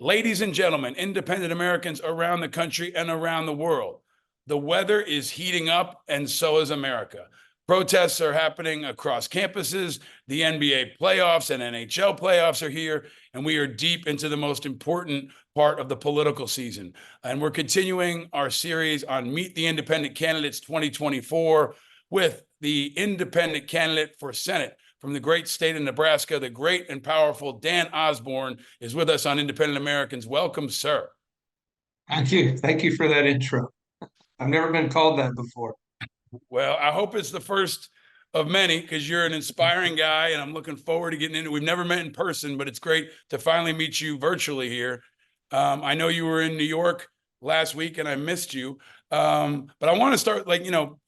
Ladies and gentlemen, independent Americans around the country and around the world, the weather is heating up, and so is America. Protests are happening across campuses. The NBA playoffs and NHL playoffs are here, and we are deep into the most important part of the political season. And we're continuing our series on Meet the Independent Candidates 2024 with the independent candidate for Senate from the great state of Nebraska, the great and powerful Dan Osborn is with us on Independent Americans. Welcome, sir. Thank you. Thank you for that intro. I've never been called that before. Well, I hope it's the first of many because you're an inspiring guy, and I'm looking forward to getting into it. We've never met in person, but it's great to finally meet you virtually here. I know you were in New York last week, and I missed you. But I want to start,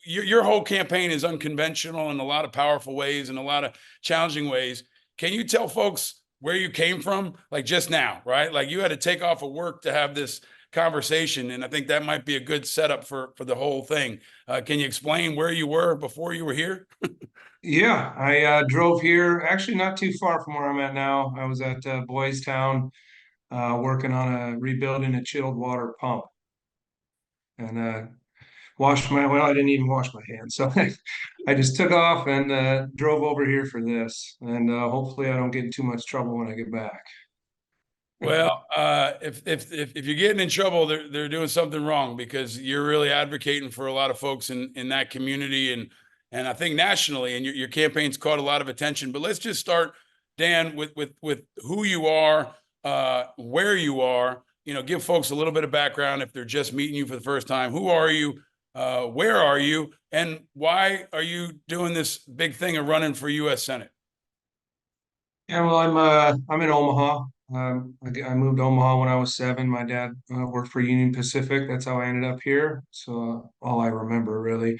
your whole campaign is unconventional in a lot of powerful ways and a lot of challenging ways. Can you tell folks where you came from, like just now, right? Like you had to take off of work to have this conversation, and I think that might be a good setup for the whole thing. Can you explain where you were before you were here? Yeah, I drove here, actually not too far from where I'm at now. I was at Boys Town working on rebuilding a chilled water pump, and well, I didn't even wash my hands. So I just took off and drove over here for this. And hopefully I don't get in too much trouble when I get back. Well, if you're getting in trouble, they're doing something wrong because you're really advocating for a lot of folks in that community and I think nationally, and your campaign's caught a lot of attention. But let's just start, Dan, with who you are, where you are. Give folks a little bit of background if they're just meeting you for the first time. Who are you? Where are you? And why are you doing this big thing of running for U.S. Senate? Yeah, well, I'm in Omaha. I moved to Omaha when I was 7. My dad worked for Union Pacific. That's how I ended up here. So all I remember really.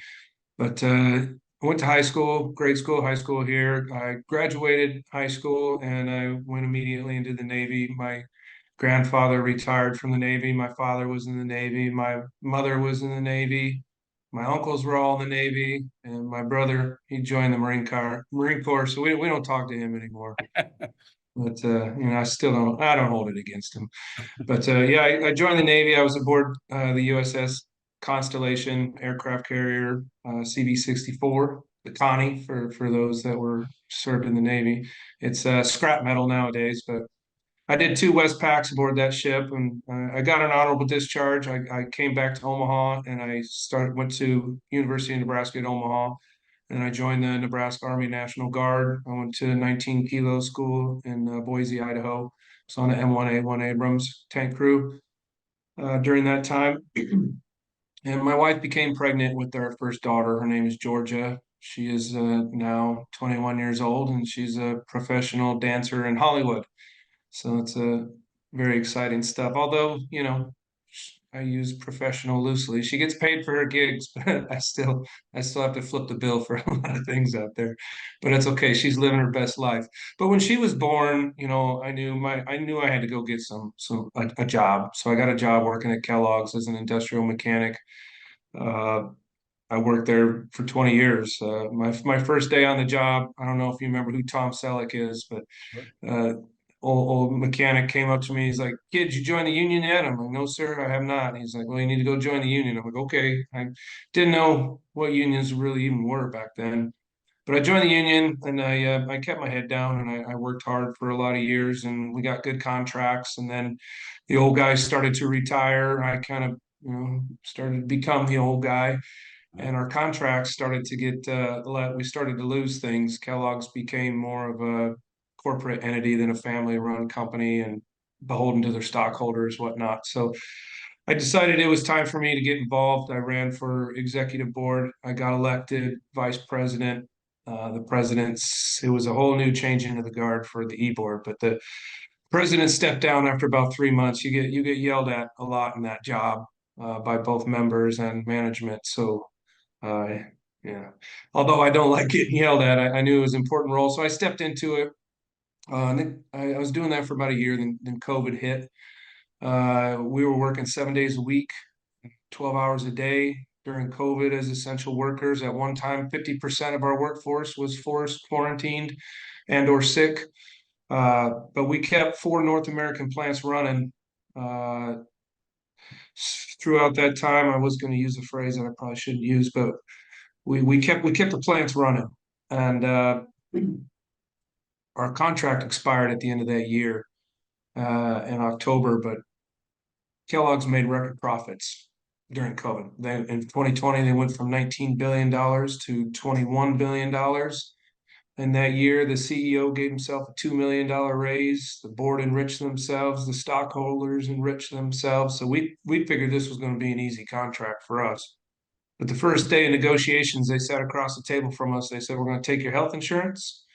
But I went to high school, grade school, high school here. I graduated high school and I went immediately into the Navy. My grandfather retired from the Navy. My father was in the Navy. My mother was in the Navy. My uncles were all in the Navy, and my brother he joined the Marine Corps. So we don't talk to him anymore. But I don't hold it against him. But yeah, I joined the Navy. I was aboard the USS Constellation aircraft carrier, CV-64, the Connie for those that were served in the Navy. It's scrap metal nowadays, but I did 2 Westpaks aboard that ship, and I got an honorable discharge. I came back to Omaha, and went to University of Nebraska at Omaha, and I joined the Nebraska Army National Guard. I went to 19 Kilo School in Boise, Idaho. So on the M1A1 Abrams tank crew during that time. And my wife became pregnant with our first daughter. Her name is Georgia. She is now 21 years old, and she's a professional dancer in Hollywood. So it's a very exciting stuff. Although, I use professional loosely. She gets paid for her gigs, but I still have to flip the bill for a lot of things out there. But it's okay. She's living her best life. But when she was born, I knew I had to go get a job. So I got a job working at Kellogg's as an industrial mechanic. Uh, I worked there for 20 years. My first day on the job, I don't know if you remember who Tom Selleck is, but uh, old mechanic came up to me. He's like, "Kid, you join the union yet?" I'm like, "No, sir, I have not." He's like, "Well, you need to go join the union." I'm like, "Okay." I didn't know what unions really even were back then, but I joined the union and I kept my head down and I worked hard for a lot of years and we got good contracts. And then the old guys started to retire. I kind of started to become the old guy, and our contracts started to we started to lose things. Kellogg's became more of a corporate entity than a family run company and beholden to their stockholders, whatnot. So I decided it was time for me to get involved. I ran for executive board. I got elected vice president. It was a whole new changing of the guard for the e-board, but the president stepped down after about 3 months. You get yelled at a lot in that job by both members and management. So uh, yeah, although I don't like getting yelled at, I knew it was an important role, so I stepped into it. And then I was doing that for about a year. Then COVID hit. We were working 7 days a week, 12 hours a day during COVID as essential workers. At one time, 50% of our workforce was forced quarantined and or sick. But we kept 4 North American plants running Uh, Throughout that time, I was going to use a phrase that I probably shouldn't use, but we kept the plants running, and our contract expired at the end of that year in October. But Kellogg's made record profits during COVID. Then in 2020, they went from $19 billion to $21 billion. And that year, the CEO gave himself a $2 million raise. The board enriched themselves. The stockholders enriched themselves. So we figured this was going to be an easy contract for us. But the first day of negotiations, they sat across the table from us. They said, "We're going to take your health insurance.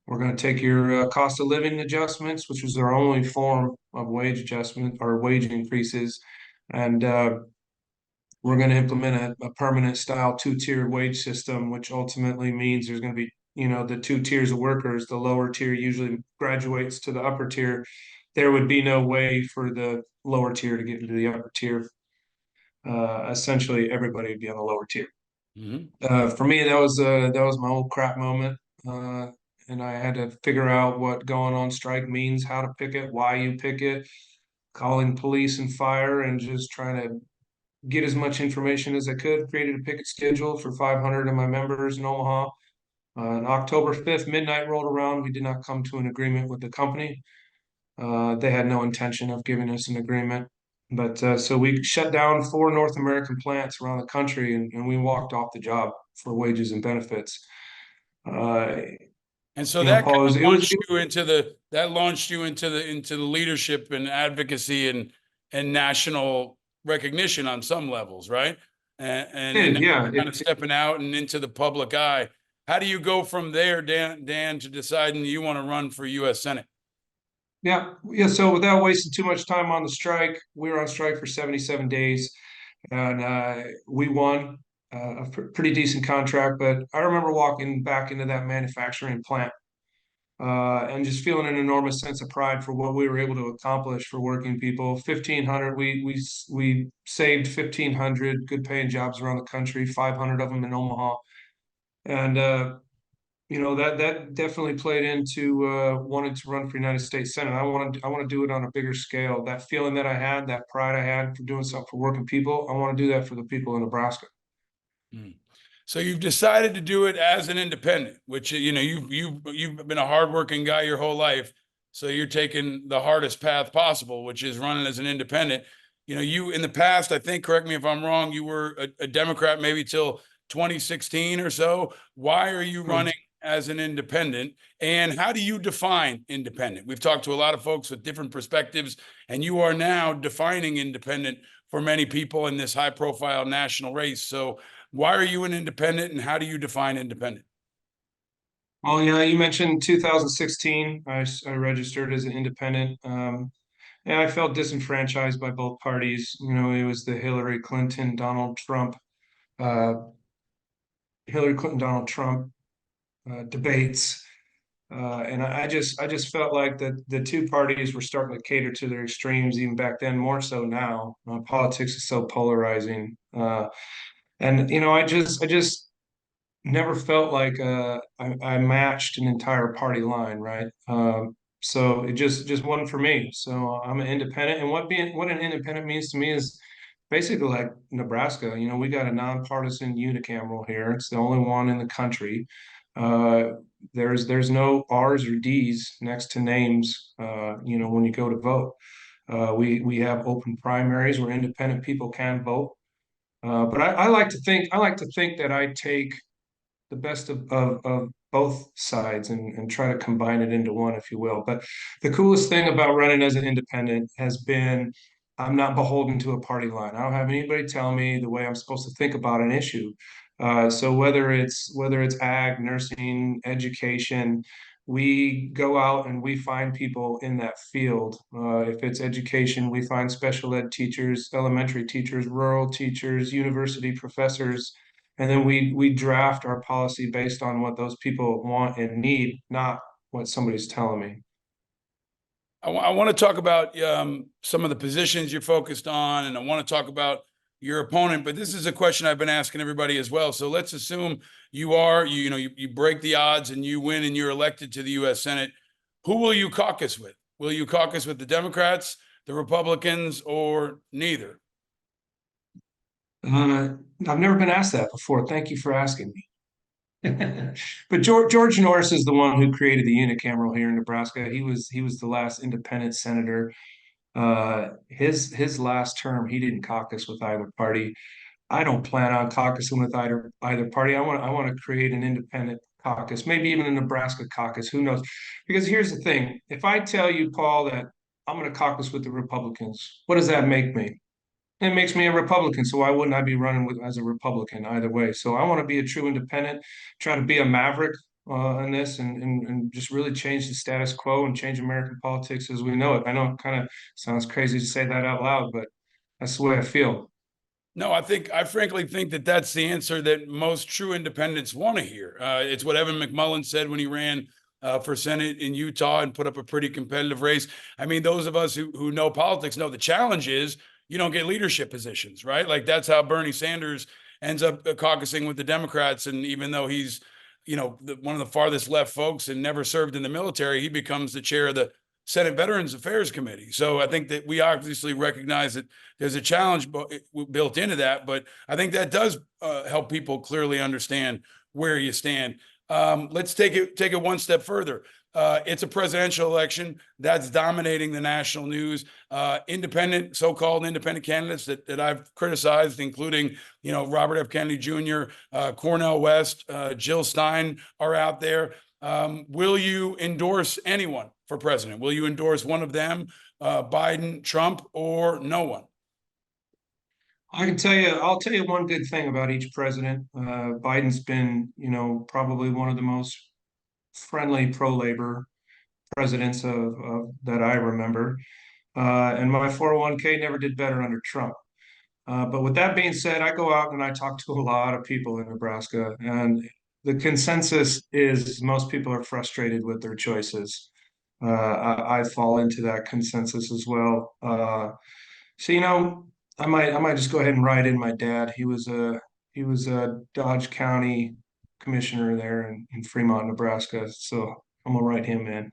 We're going to take your cost of living adjustments, which was our only form of wage adjustment or wage increases, and we're going to implement a permanent style two-tier wage system, which ultimately means there's going to be, the two tiers of workers. The lower tier usually graduates to the upper tier. There would be no way for the lower tier to get into the upper tier. Essentially, everybody would be on the lower tier." Mhm. For me, that was my old crap moment, and I had to figure out what going on strike means, how to pick it, why you pick it, calling police and fire, and just trying to get as much information as I could. Created a picket schedule for 500 of my members in Omaha. On October 5th, midnight rolled around. We did not come to an agreement with the company. They had no intention of giving us an agreement. But so we shut down 4 North American plants around the country, and we walked off the job for wages and benefits. Uh, And so that Paul, kind of it was, launched you into the leadership and advocacy and national recognition on some levels, right? And yeah, kind of stepping out and into the public eye. How do you go from there, Dan, to deciding you want to run for U.S. Senate? yeah. So without wasting too much time on the strike, we were on strike for 77 days, and we won a pretty decent contract. But I remember walking back into that manufacturing plant and just feeling an enormous sense of pride for what we were able to accomplish for working people. 1,500, we saved 1,500 good paying jobs around the country, 500 of them in Omaha, and that definitely played into wanting to run for United States Senate. I want to do it on a bigger scale. That feeling that I had, that pride I had for doing something for working people, I want to do that for the people in Nebraska. Mm. So you've decided to do it as an independent, which you've been a hardworking guy your whole life. So you're taking the hardest path possible, which is running as an independent. You in the past, I think, correct me if I'm wrong, you were a Democrat maybe till 2016 or so. Why are you Hmm. running as an independent? And how do you define independent? We've talked to a lot of folks with different perspectives, and you are now defining independent for many people in this high profile national race. So why are you an independent, and how do you define independent? Well, yeah, you mentioned 2016. I registered as an independent. And I felt disenfranchised by both parties. It was the uh, Hillary Clinton, Donald Trump debates. And I just felt like that the two parties were starting to cater to their extremes even back then, more so now. Politics is so polarizing. And I just never felt like I matched an entire party line, right? So it just wasn't for me. So I'm an independent, and what an independent means to me is basically like Nebraska. We got a nonpartisan unicameral here. It's the only one in the country. Uh, there's no R's or D's next to names. When you go to vote, we have open primaries where independent people can vote. But I like to think that I take the best of both sides and try to combine it into one, if you will. But the coolest thing about running as an independent has been I'm not beholden to a party line. I don't have anybody tell me the way I'm supposed to think about an issue. So whether it's ag, nursing, education, we go out and we find people in that field. If it's education, we find special ed teachers, elementary teachers, rural teachers, university professors, and then we draft our policy based on what those people want and need, not what somebody's telling me. I want to talk about some of the positions you're focused on, and I want to talk about your opponent. But this is a question I've been asking everybody as well. So let's assume you break the odds and you win and you're elected to the U.S. Senate. Who will you caucus with? Will you caucus with the Democrats, the Republicans, or neither? I've never been asked that before. Thank you for asking me. But George Norris is the one who created the unicameral here in Nebraska. He was the last independent senator. His last term, he didn't caucus with either party. I don't plan on caucusing with either party. I want to create an independent caucus, maybe even a Nebraska caucus. Who knows? Because here's the thing: if I tell you, Paul, that I'm going to caucus with the Republicans, what does that make me? It makes me a Republican. So why wouldn't I be running with as a Republican either way? So I want to be a true independent, try to be a maverick in this, and just really change the status quo and change American politics as we know it. I know it kind of sounds crazy to say that out loud, but that's the way I feel. No, I frankly think that that's the answer that most true independents want to hear. It's what Evan McMullin said when he ran for Senate in Utah and put up a pretty competitive race. I mean, those of us who know politics know the challenge is you don't get leadership positions, right? Like that's how Bernie Sanders ends up caucusing with the Democrats. And even though he's, one of the farthest left folks and never served in the military, he becomes the chair of the Senate Veterans Affairs Committee. So I think that we obviously recognize that there's a challenge built into that, but I think that does help people clearly understand where you stand. Let's take it one step further. It's a presidential election that's dominating the national news. So-called independent candidates that I've criticized, including, Robert F. Kennedy Jr., Cornel West, Jill Stein are out there. Will you endorse anyone for president? Will you endorse one of them, Biden, Trump, or no one? I'll tell you one good thing about each president. Biden's been, probably one of the most friendly pro-labor presidents of that I remember. And my 401k never did better under Trump. But with that being said, I go out and I talk to a lot of people in Nebraska, and the consensus is most people are frustrated with their choices. I fall into that consensus as well. So I might just go ahead and write in my dad. He was a Dodge County commissioner there in Fremont, Nebraska. So I'm gonna write him in.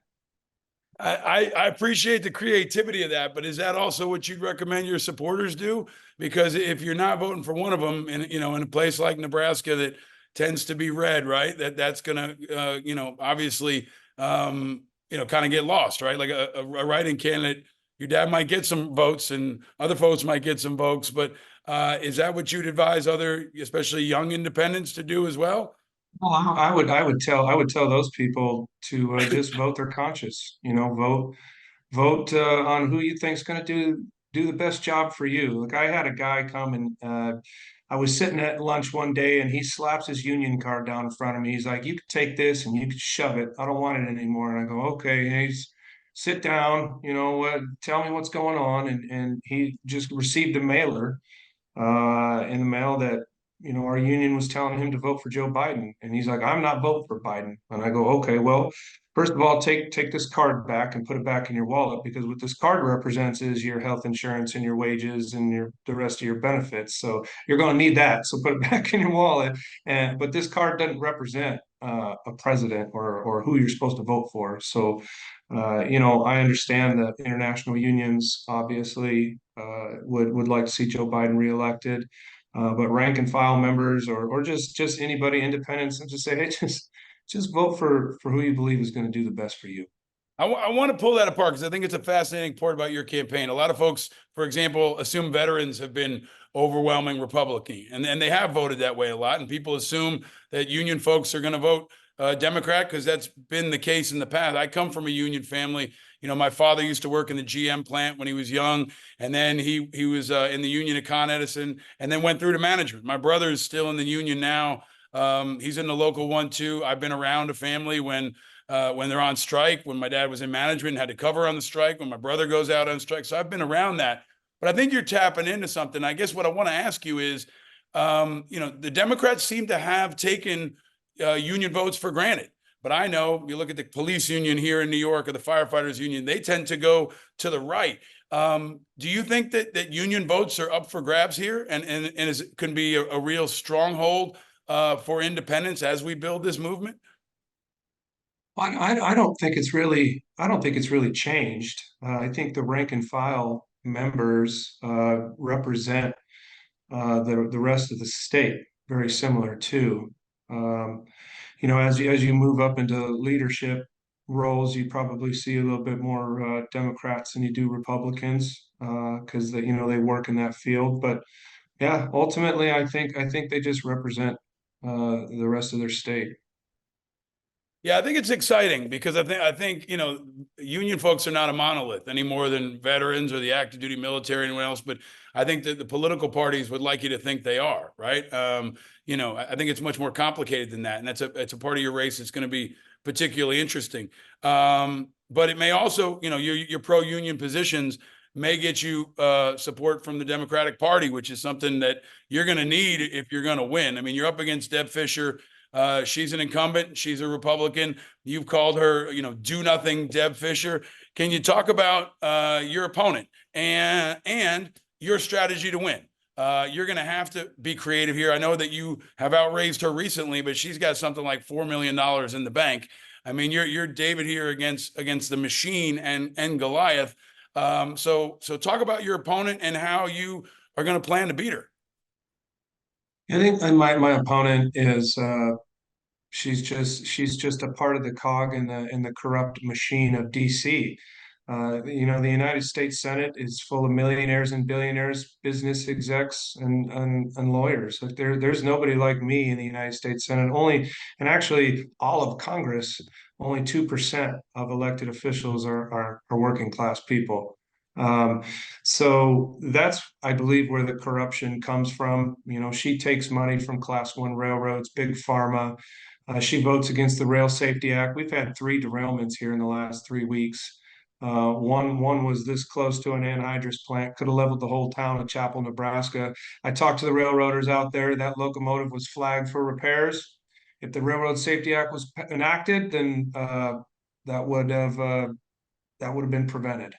I appreciate the creativity of that, but is that also what you'd recommend your supporters do? Because if you're not voting for one of them in a place like Nebraska that tends to be red, right, that's gonna obviously kind of get lost, right? Like a write-in candidate, your dad might get some votes and other folks might get some votes, but is that what you'd advise other, especially young independents, to do as well? Well, I would tell those people to just vote their conscience. Vote on who you think's going to do the best job for you. Like I had a guy come and I was sitting at lunch one day and he slaps his union card down in front of me. He's like, "You can take this and you can shove it. I don't want it anymore." And I go, "Okay." And he's sit down. What? Tell me what's going on. And he just received a mailer in the mail that our union was telling him to vote for Joe Biden, and he's like, "I'm not voting for Biden." And I go, "Okay, well, first of all, take this card back and put it back in your wallet, because what this card represents is your health insurance and your wages and the rest of your benefits. So you're going to need that. So put it back in your wallet." And but this card doesn't represent a president or who you're supposed to vote for. So I understand that international unions obviously would like to see Joe Biden reelected, but rank and file members or just anybody independents, and just say, hey, just vote for who you believe is going to do the best for you. I want to pull that apart because I think it's a fascinating part about your campaign. A lot of folks, for example, assume veterans have been overwhelming Republican, and they have voted that way a lot. And people assume that union folks are going to vote Democrat because that's been the case in the past. I come from a union family. My father used to work in the GM plant when he was young, and then he was in the union at Con Edison, and then went through to management. My brother is still in the union now. He's in the local one too. I've been around a family when they're on strike, when my dad was in management and had to cover on the strike, when my brother goes out on strike. So I've been around that. But I think you're tapping into something. I guess what I want to ask you is, the Democrats seem to have taken union votes for granted. But I know you look at the police union here in New York or the firefighters union, they tend to go to the right. Do you think that union votes are up for grabs here and can be a real stronghold for independence as we build this movement? I don't think it's really changed. I think the rank and file members represent the rest of the state very similar too. Um, as you move up into leadership roles, you probably see a little bit more Democrats than you do Republicans because they work in that field. But yeah, ultimately, I think they just represent the rest of their state. Yeah, I think it's exciting because I think union folks are not a monolith any more than veterans or the active duty military or anyone else. But I think that the political parties would like you to think they are, right? I think it's much more complicated than that, and it's a part of your race that's going to be particularly interesting. But it may also, your pro union positions may get you support from the Democratic Party, which is something that you're going to need if you're going to win. I mean, you're up against Deb Fisher. She's an incumbent. She's a Republican. You've called her, do nothing, Deb Fisher. Can you talk about your opponent and your strategy to win? You're going to have to be creative here. I know that you have outraised her recently, but she's got something like $4 million in the bank. I mean, you're David here against the machine and Goliath. So talk about your opponent and how you are going to plan to beat her. I think my opponent is she's just a part of the cog in the corrupt machine of DC. The United States Senate is full of millionaires and billionaires, business execs, and lawyers. Like there's nobody like me in the United States Senate. And actually all of Congress, only 2% of elected officials are working class people. Um, so that's, I believe, where the corruption comes from. She takes money from class one railroads, big pharma. She votes against the Rail Safety Act. We've had three derailments here in the last 3 weeks. One was this close to an anhydrous plant, could have leveled the whole town of Chapel, Nebraska. I talked to the railroaders out there. That locomotive was flagged for repairs. If the Railroad Safety Act was enacted, then that would have uh, that would have been prevented.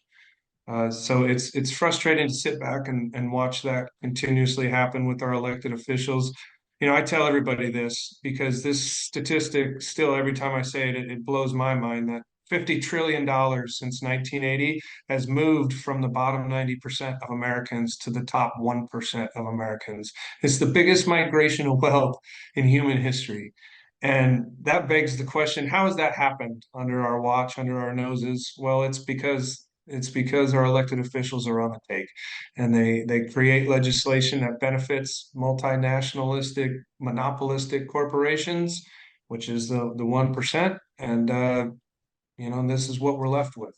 So it's frustrating to sit back and watch that continuously happen with our elected officials. I tell everybody this because this statistic still, every time I say it, it blows my mind that $50 trillion since 1980 has moved from the bottom 90% of Americans to the top 1% of Americans. It's the biggest migration of wealth in human history. And that begs the question, how has that happened under our watch, under our noses? Well, it's because our elected officials are on the take, and they create legislation that benefits multinationalistic, monopolistic corporations, which is the 1%, and this is what we're left with.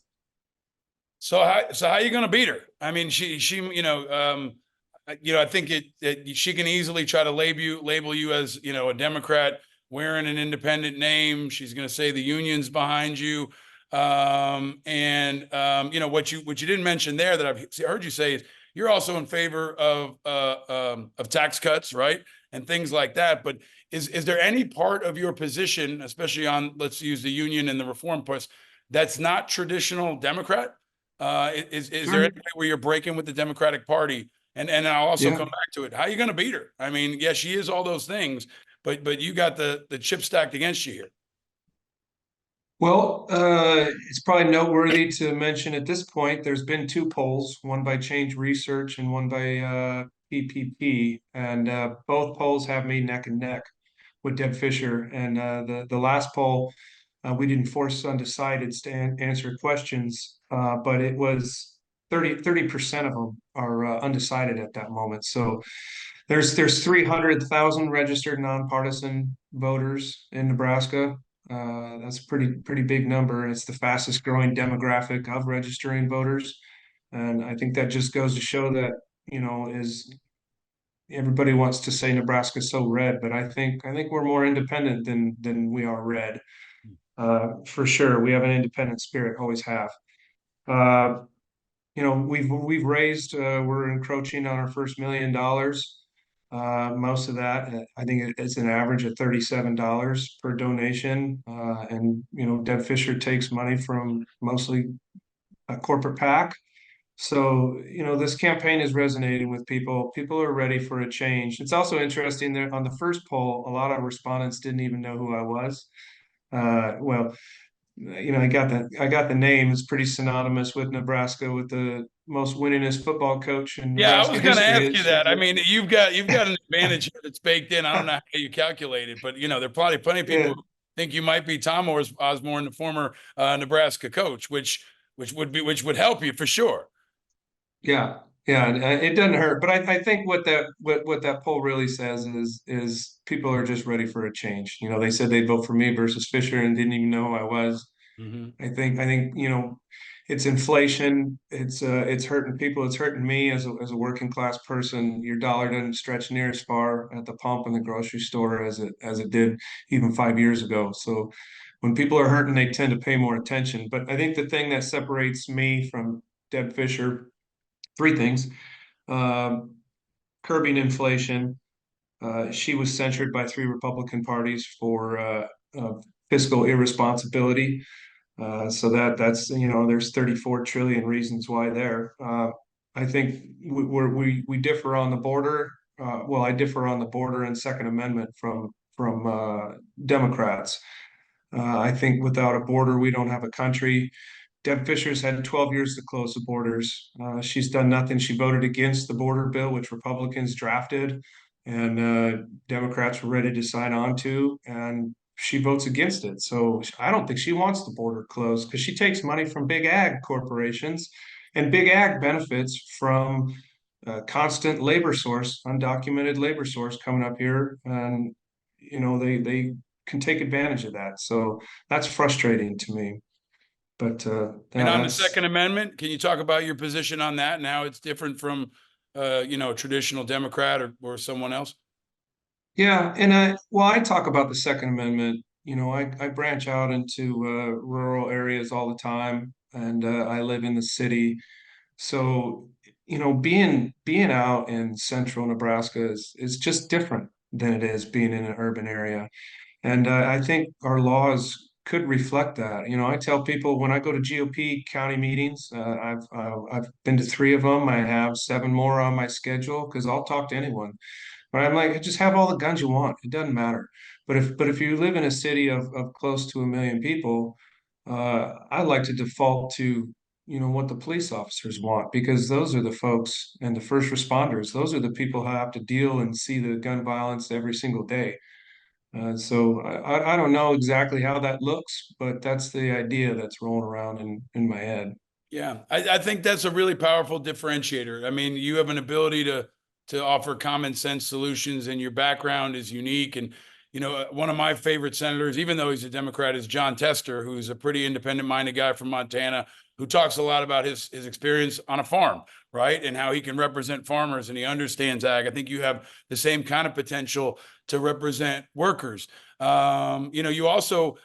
So how are you going to beat her? I mean, I think she can easily try to label you as a Democrat wearing an independent name. She's going to say the union's behind you, and what you didn't mention there that I've heard you say is you're also in favor of tax cuts, right, and things like that. But is there any part of your position, especially on, let's use the union and the reform parts, that's not traditional Democrat? Is there any Sure. way where you're breaking with the Democratic Party? And I'll also Yeah. come back to it. How are you going to beat her? I mean, yes, she is all those things, but you got the chip stacked against you here. Well, it's probably noteworthy to mention at this point, there's been two polls, one by Change Research and one by PPP, and both polls have me neck and neck with Deb Fisher. And the last poll, we didn't force undecideds to answer questions, but it was 30% of them are undecided at that moment. So there's 300,000 registered nonpartisan voters in Nebraska. That's a pretty big number. It's the fastest growing demographic of registering voters, and I think that just goes to show that is everybody wants to say Nebraska's so red, but I think we're more independent than we are red. For sure, we have an independent spirit, always have. Uh, we've raised, we're encroaching on our first $1 million. Most of that, I think it's an average of $37 per donation. And Deb Fisher takes money from mostly a corporate PAC. So, this campaign is resonating with people. People are ready for a change. It's also interesting that on the first poll, a lot of respondents didn't even know who I was. Well, I got the name. It's pretty synonymous with Nebraska, with the most winningest football coach in Yeah, I Nebraska was going to history. ask you that. I mean, you've got an advantage here that's baked in. I don't know how you calculate it, but there are probably plenty of people Yeah, who think you might be Tom Osborn, the former Nebraska coach, which would help you for sure. yeah, yeah. It doesn't hurt, but I think what that poll really says is people are just ready for a change. They said they'd vote for me versus Fisher and didn't even know who I was. Hmm. I think it's inflation. It's hurting people. It's hurting me as a working class person. Your dollar doesn't stretch near as far at the pump in the grocery store as it did even 5 years ago. So when people are hurting, they tend to pay more attention. But I think the thing that separates me from Deb Fisher, three things: um, curbing inflation. She was censured by three Republican parties for fiscal irresponsibility. So that's there's 34 trillion reasons why there. I think we differ on the border. Well, I differ on the border and Second Amendment from Democrats. I think without a border, we don't have a country. Deb Fisher's had 12 years to close the borders. She's done nothing. She voted against the border bill, which Republicans drafted, and Democrats were ready to sign on to, and she votes against it. So I don't think she wants the border closed because she takes money from big ag corporations, and big ag benefits from constant labor source, undocumented labor source coming up here, and they can take advantage of that. So that's frustrating to me. But And yeah, on the that's Second Amendment, can you talk about your position on that and how it's different from, a traditional Democrat or someone else? yeah. And I talk about the Second Amendment. I branch out into rural areas all the time, and I live in the city. So, being out in central Nebraska is just different than it is being in an urban area. And I think our laws could reflect that. I tell people when I go to GOP county meetings, I've been to three of them. I have seven more on my schedule because I'll talk to anyone. But I'm like, just have all the guns you want. It doesn't matter. But if you live in a city of close to 1 million people, I like to default to what the police officers want because those are the folks and the first responders. Those are the people who have to deal and see the gun violence every single day. So I don't know exactly how that looks, but that's the idea that's rolling around in my head. Yeah, I think that's a really powerful differentiator. I mean, you have an ability to offer common sense solutions, and your background is unique. And one of my favorite senators, even though he's a Democrat, is John Tester, who's a pretty independent-minded guy from Montana, who talks a lot about his experience on a farm, right, and how he can represent farmers and he understands ag. I think you have the same kind of potential to represent workers. You also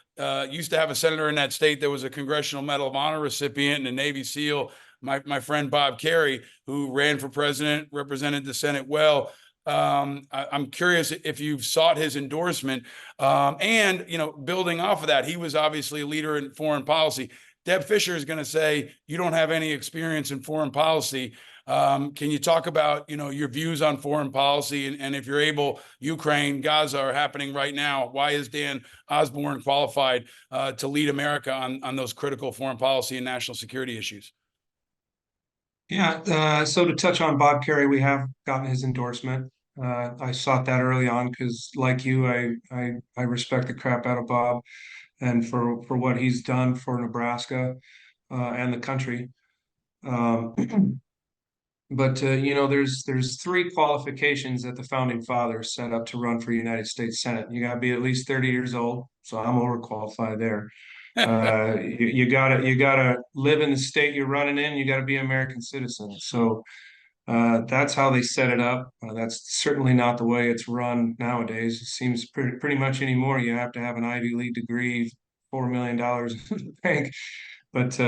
used to have a senator in that state that was a Congressional Medal of Honor recipient and a Navy SEAL, my friend Bob Kerrey, who ran for president, represented the Senate well. I'm curious if you've sought his endorsement. And, building off of that, he was obviously a leader in foreign policy. Deb Fisher is going to say, you don't have any experience in foreign policy. Can you talk about, your views on foreign policy and if you're able, Ukraine, Gaza are happening right now. Why is Dan Osborn qualified to lead America on those critical foreign policy and national security issues? Yeah. So to touch on Bob Kerrey, we have gotten his endorsement. I sought that early on because, like you, I respect the crap out of Bob and for what he's done for Nebraska and the country. Um, But there's three qualifications that the founding fathers set up to run for United States Senate. You got to be at least 30 years old, so I'm overqualified there. You gotta live in the state you're running in. You got to be an American citizen. So that's how they set it up. That's certainly not the way it's run nowadays. It seems pretty much anymore. You have to have an Ivy League degree, $4 million in the bank. But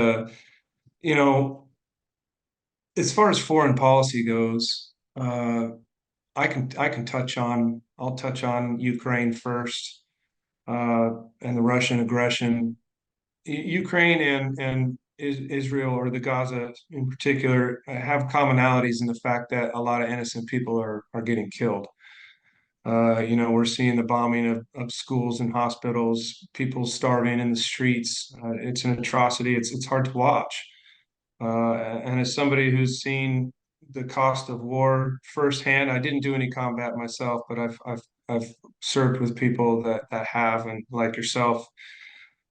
you know as far as foreign policy goes, I'll touch on Ukraine first, and the Russian aggression. Ukraine and Israel or the Gaza in particular have commonalities in the fact that a lot of innocent people are getting killed. We're seeing the bombing of schools and hospitals, people starving in the streets. It's an atrocity. It's hard to watch. And as somebody who's seen the cost of war firsthand, I didn't do any combat myself, but I've served with people that have, and like yourself.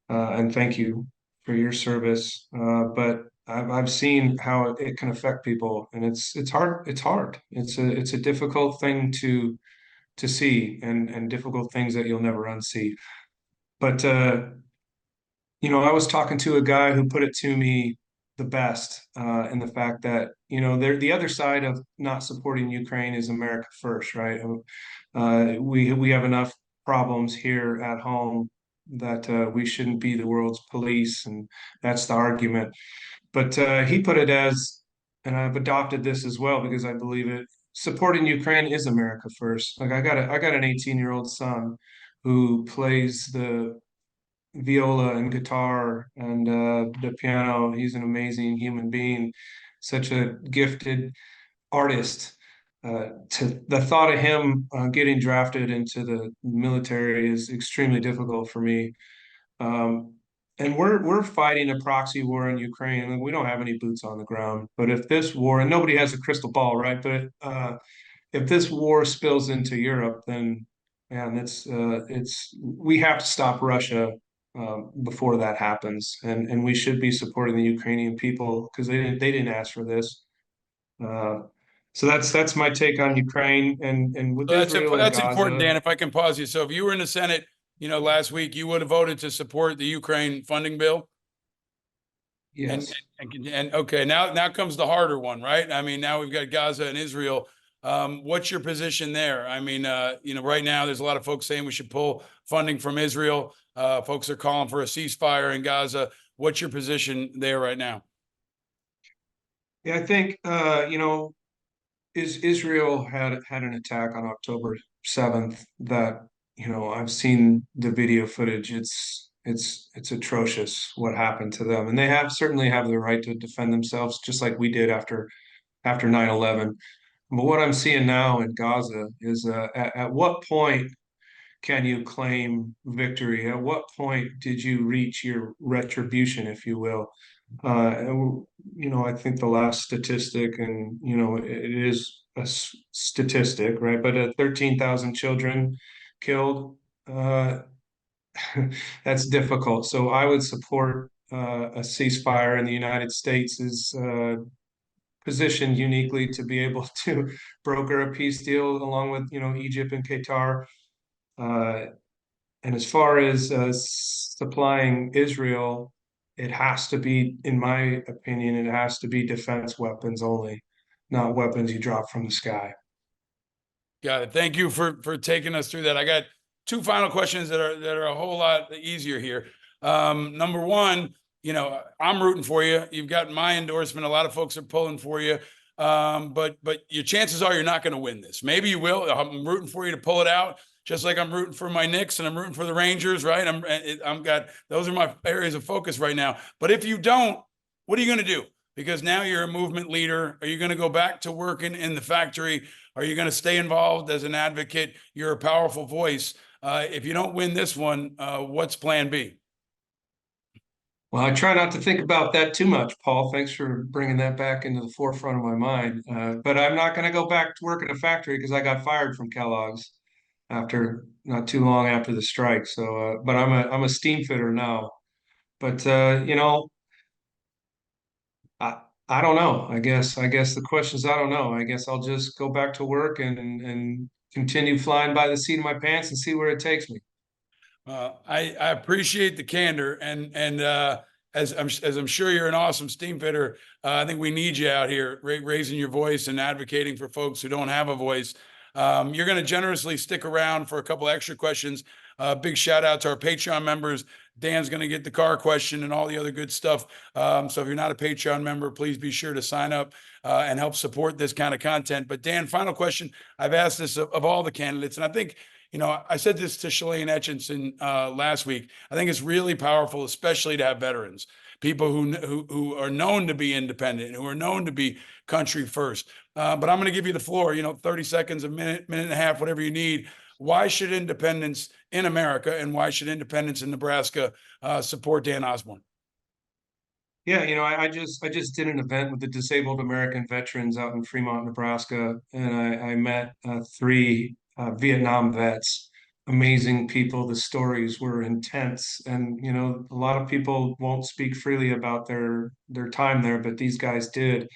And thank you for your service. But I've seen how it can affect people, and it's hard. It's hard. It's a difficult thing to see, and difficult things that you'll never unsee. But I was talking to a guy who put it to me the best, in the fact that, the other side of not supporting Ukraine is America first, right? We have enough problems here at home that we shouldn't be the world's police, and that's the argument. But he put it as, and I've adopted this as well because I believe it. Supporting Ukraine is America first. Like I got an 18-year-old son who plays the viola and guitar and the piano. He's an amazing human being, such a gifted artist. To the thought of him getting drafted into the military is extremely difficult for me. And we're fighting a proxy war in Ukraine. Like, we don't have any boots on the ground. But if this war, and nobody has a crystal ball, right? But if this war spills into Europe, then man, it's we have to stop Russia before that happens, and we should be supporting the Ukrainian people because they didn't ask for this. Uh, so that's my take on Ukraine and with So Israel and that's important, Gaza. Dan. If I can pause you. So if you were in the Senate, last week, you would have voted to support the Ukraine funding bill. And, Yes. and okay, now comes the harder one, right? I mean, now we've got Gaza and Israel. What's your position there? I mean, right now there's a lot of folks saying we should pull funding from Israel. Folks are calling for a ceasefire in Gaza. What's your position there right now? Yeah, I think is Israel had an attack on October 7th that, I've seen the video footage. It's atrocious what happened to them. And they certainly have the right to defend themselves, just like we did after 9/11. But what I'm seeing now in Gaza is, at what point can you claim victory? At what point did you reach your retribution, if you will? I think the last statistic, and it is a statistic, right? But 13,000 children killed. That's difficult. So I would support a ceasefire, and the United States is positioned uniquely to be able to broker a peace deal along with Egypt and Qatar. Uh, and as far as supplying Israel, it has to be, in my opinion, it has to be defense weapons only, not weapons you drop from the sky. Got it. Thank you for taking us through that. I got two final questions that are a whole lot easier here. Number one, I'm rooting for you. You've got my endorsement. A lot of folks are pulling for you. But your chances are you're not going to win this. Maybe you will. I'm rooting for you to pull it out, just like I'm rooting for my Knicks and I'm rooting for the Rangers, right? I'm got those are my areas of focus right now. But if you don't, what are you going to do? Because now you're a movement leader. Are you going to go back to working in the factory? Are you going to stay involved as an advocate? You're a powerful voice. If you don't win this one, what's plan B? Well, I try not to think about that too much, Paul. Thanks for bringing that back into the forefront of my mind. But I'm not going to go back to work in a factory because I got fired from Kellogg's after not too long after the strike. So, but I'm a steam fitter now. But I don't know. I guess the question is I don't know. I guess I'll just go back to work and continue flying by the seat of my pants and see where it takes me. I appreciate the candor and as I'm sure you're an awesome steam fitter. I think we need you out here raising your voice and advocating for folks who don't have a voice. You're going to generously stick around for a couple extra questions. Big shout out to our Patreon members. Dan's going to get the car question and all the other good stuff. So if you're not a Patreon member, please be sure to sign up and help support this kind of content. But Dan, final question. I've asked this of all the candidates, and I think I said this to Shalane Etchinson last week. I think it's really powerful, especially to have veterans, people who are known to be independent, who are known to be country first. But I'm going to give you the floor. 30 seconds, a minute, minute and a half, whatever you need. why should independents in America and why should independents in Nebraska support Dan Osborn? Yeah, I just did an event with the disabled American veterans out in Fremont, Nebraska, and I met three Vietnam vets. Amazing people. The stories were intense, and a lot of people won't speak freely about their time there, but these guys did.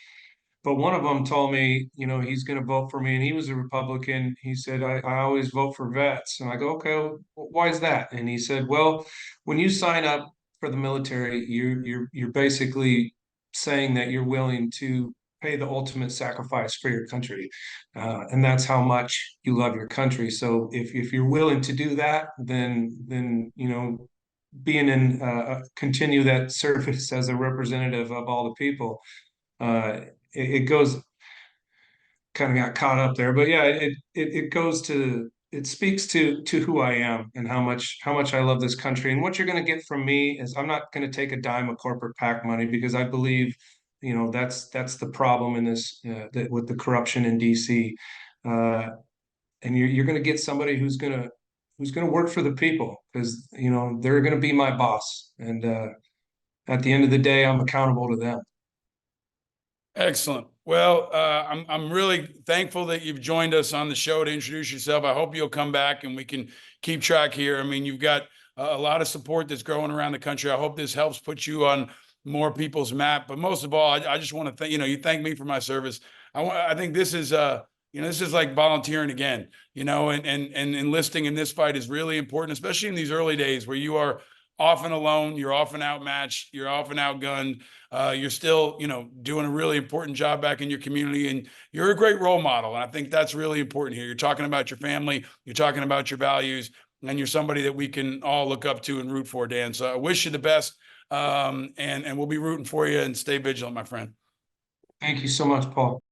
But one of them told me, he's going to vote for me, and he was a Republican. He said, I always vote for vets. And I go, okay, well, why is that? And he said, well, when you sign up for the military, you're basically saying that you're willing to pay the ultimate sacrifice for your country, and that's how much you love your country. So if you're willing to do that, then being in continue that service as a representative of all the people. It goes kind of got caught up there, but yeah, it goes to it speaks to who I am and how much I love this country. And what you're going to get from me is I'm not going to take a dime of corporate PAC money, because I believe that's the problem in this with the corruption in DC. And you're going to get somebody who's going to work for the people, because they're going to be my boss, and at the end of the day, I'm accountable to them. Excellent. Well, I'm really thankful that you've joined us on the show to introduce yourself. I hope you'll come back and we can keep track here. I mean, you've got a lot of support that's growing around the country. I hope this helps put you on more people's map. But most of all, I just want to thank you thank me for my service. I think this is this is like volunteering again. And enlisting in this fight is really important, especially in these early days where you are often alone, you're often outmatched, you're often outgunned. You're still, doing a really important job back in your community, and you're a great role model. And I think that's really important here. You're talking about your family, you're talking about your values, and you're somebody that we can all look up to and root for, Dan. So I wish you the best. And we'll be rooting for you, and stay vigilant, my friend. Thank you so much, Paul.